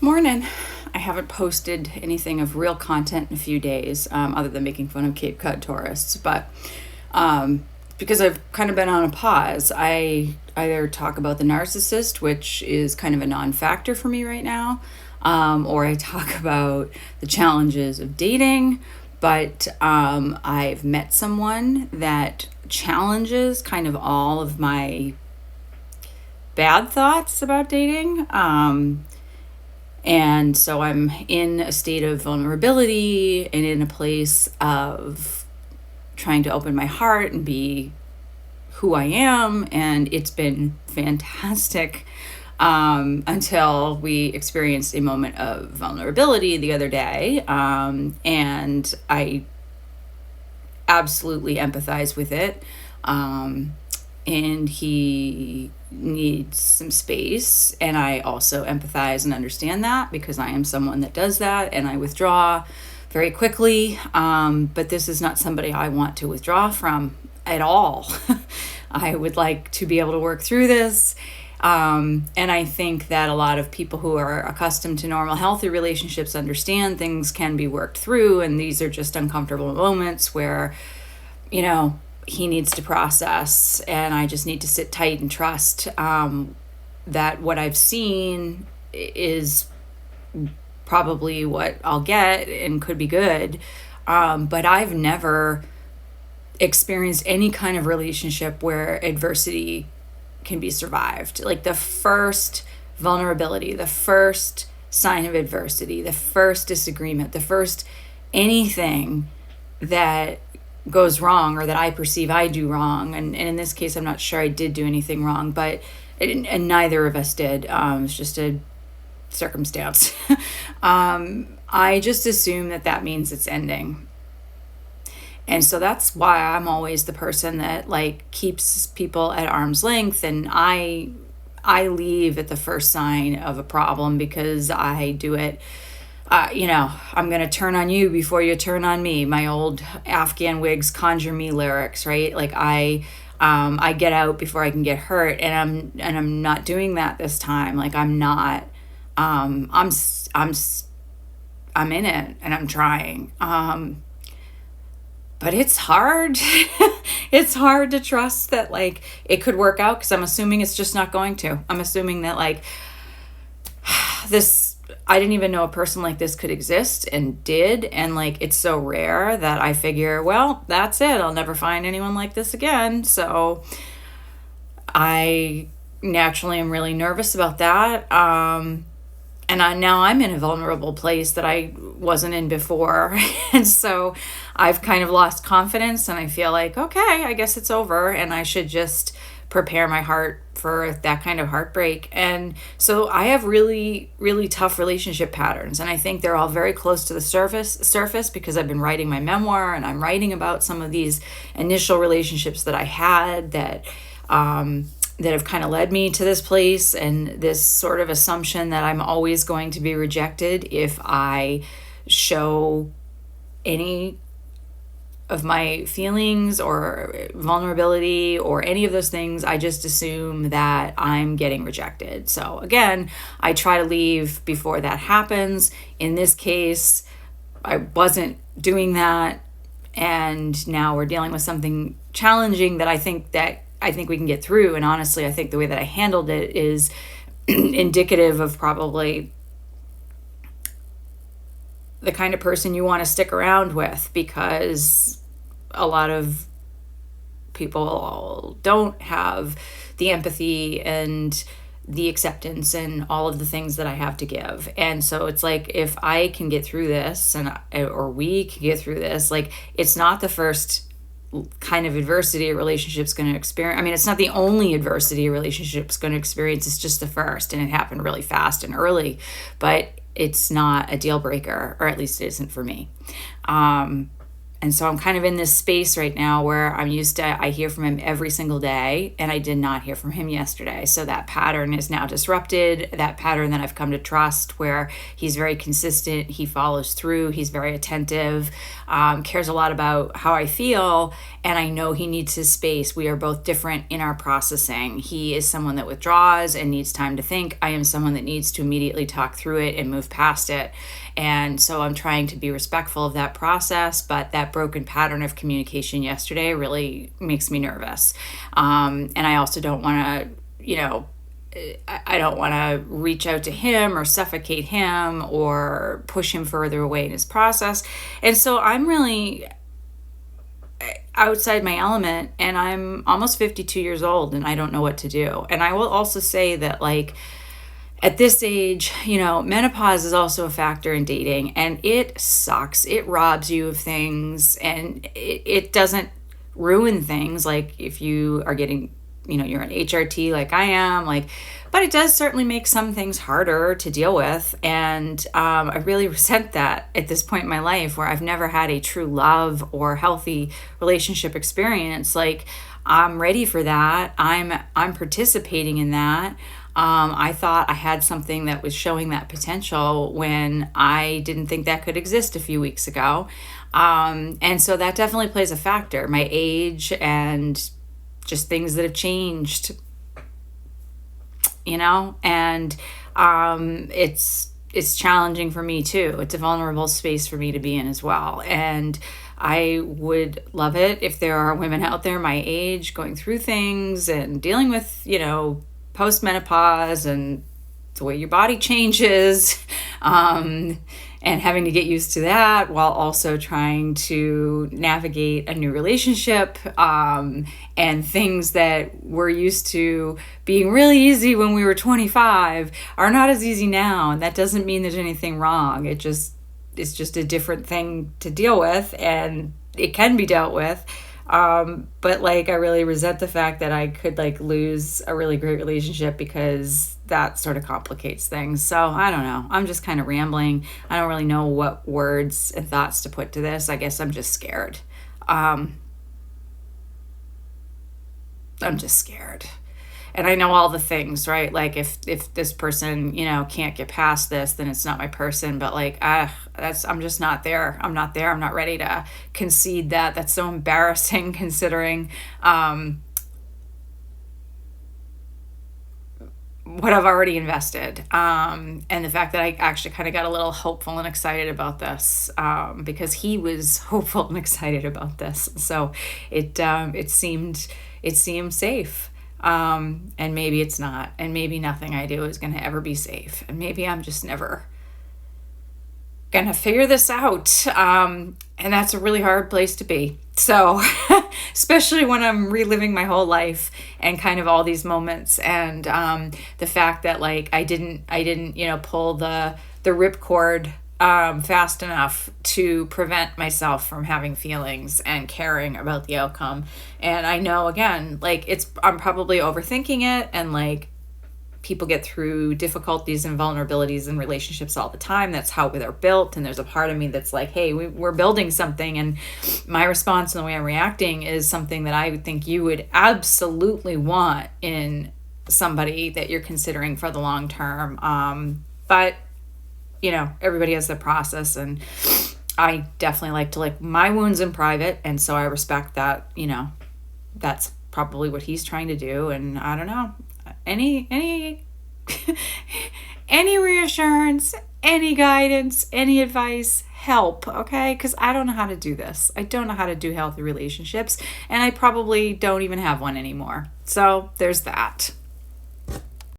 Morning. I haven't posted anything of real content in a few days, other than making fun of Cape Cod tourists. But because I've kind of been on a pause, I either talk about the narcissist, which is kind of a non-factor for me right now, or I talk about the challenges of dating. But I've met someone that challenges kind of all of my bad thoughts about dating. And so I'm in a state of vulnerability and in a place of trying to open my heart and be who I am. And it's been fantastic until we experienced a moment of vulnerability the other day. And I absolutely empathize with it. And he needs some space, and I also empathize and understand that because I am someone that does that, and I withdraw very quickly, but this is not somebody I want to withdraw from at all. I would like to be able to work through this, and I think that a lot of people who are accustomed to normal, healthy relationships understand things can be worked through, and these are just uncomfortable moments where, he needs to process, and I just need to sit tight and trust that what I've seen is probably what I'll get and could be good. But I've never experienced any kind of relationship where adversity can be survived. Like the first vulnerability, the first sign of adversity, the first disagreement, the first anything that goes wrong or that I perceive I do wrong. And in this case, I'm not sure I did do anything wrong, but and neither of us did. It's just a circumstance. I just assume that means it's ending. And so that's why I'm always the person that keeps people at arm's length. And I leave at the first sign of a problem because I do it. I'm going to turn on you before you turn on me. My old Afghan Wigs Conjure Me lyrics, right? I get out before I can get hurt, and I'm not doing that this time. I'm not, I'm in it and I'm trying. But it's hard. It's hard to trust that it could work out because I'm assuming it's just not going to. I'm assuming that this, I didn't even know a person like this could exist and did. And it's so rare that I figure, well, that's it. I'll never find anyone like this again. So I naturally am really nervous about that. And now I'm in a vulnerable place that I wasn't in before. And so I've kind of lost confidence and I feel okay, I guess it's over. And I should just prepare my heart for that kind of heartbreak. And so I have really, really tough relationship patterns. And I think they're all very close to the surface because I've been writing my memoir and I'm writing about some of these initial relationships that I had that have kind of led me to this place and this sort of assumption that I'm always going to be rejected if I show any of my feelings or vulnerability or any of those things. I just assume that I'm getting rejected. So again, I try to leave before that happens. In this case, I wasn't doing that. And now we're dealing with something challenging that I think we can get through. And honestly, I think the way that I handled it is indicative of probably the kind of person you want to stick around with, because a lot of people don't have the empathy and the acceptance and all of the things that I have to give. And so it's if I can get through this or we can get through this, it's not the first kind of adversity a relationship's going to experience. I mean, it's not the only adversity a relationship's going to experience. It's just the first, and it happened really fast and early, but it's not a deal breaker, or at least it isn't for me. And And so I'm kind of in this space right now where I'm used to, I hear from him every single day, and I did not hear from him yesterday. So that pattern is now disrupted, that pattern that I've come to trust, where he's very consistent, he follows through, he's very attentive, cares a lot about how I feel, and I know he needs his space. We are both different in our processing. He is someone that withdraws and needs time to think. I am someone that needs to immediately talk through it and move past it. And so I'm trying to be respectful of that process, but that broken pattern of communication yesterday really makes me nervous. And I also don't want to, I don't want to reach out to him or suffocate him or push him further away in his process. And so I'm really outside my element, and I'm almost 52 years old and I don't know what to do. And I will also say that, like, at this age, menopause is also a factor in dating, and it sucks. It robs you of things, and it doesn't ruin things. Like if you are getting, you're an HRT like I am, but it does certainly make some things harder to deal with. And I really resent that at this point in my life, where I've never had a true love or healthy relationship experience. Like, I'm ready for that. I'm participating in that. I thought I had something that was showing that potential when I didn't think that could exist a few weeks ago. And so that definitely plays a factor, my age and just things that have changed, and it's challenging for me too. It's a vulnerable space for me to be in as well. And I would love it if there are women out there my age going through things and dealing with, postmenopause and the way your body changes, and having to get used to that while also trying to navigate a new relationship, and things that were used to being really easy when we were 25 are not as easy now. And that doesn't mean there's anything wrong. It's just a different thing to deal with, and it can be dealt with. But I really resent the fact that I could lose a really great relationship because that sort of complicates things. So I don't know. I'm just kind of rambling. I don't really know what words and thoughts to put to this. I guess I'm just scared. I'm just scared. And I know all the things, right? Like if this person, can't get past this, then it's not my person. But I'm just not there. I'm not there. I'm not ready to concede that. That's so embarrassing considering what I've already invested. And the fact that I actually kind of got a little hopeful and excited about this, because he was hopeful and excited about this. So it seemed safe. And maybe it's not, and maybe nothing I do is going to ever be safe, and maybe I'm just never going to figure this out. And that's a really hard place to be. So, especially when I'm reliving my whole life and kind of all these moments, and the fact that I didn't pull the ripcord fast enough to prevent myself from having feelings and caring about the outcome. And I know, again, I'm probably overthinking it, and people get through difficulties and vulnerabilities in relationships all the time. That's how they're built. And there's a part of me that's like, hey, we're building something. And my response and the way I'm reacting is something that I would think you would absolutely want in somebody that you're considering for the long term. But everybody has their process, and I definitely like to lick my wounds in private. And so I respect that, that's probably what he's trying to do. And I don't know, any reassurance, any guidance, any advice, help. Okay. 'Cause I don't know how to do this. I don't know how to do healthy relationships, and I probably don't even have one anymore. So there's that.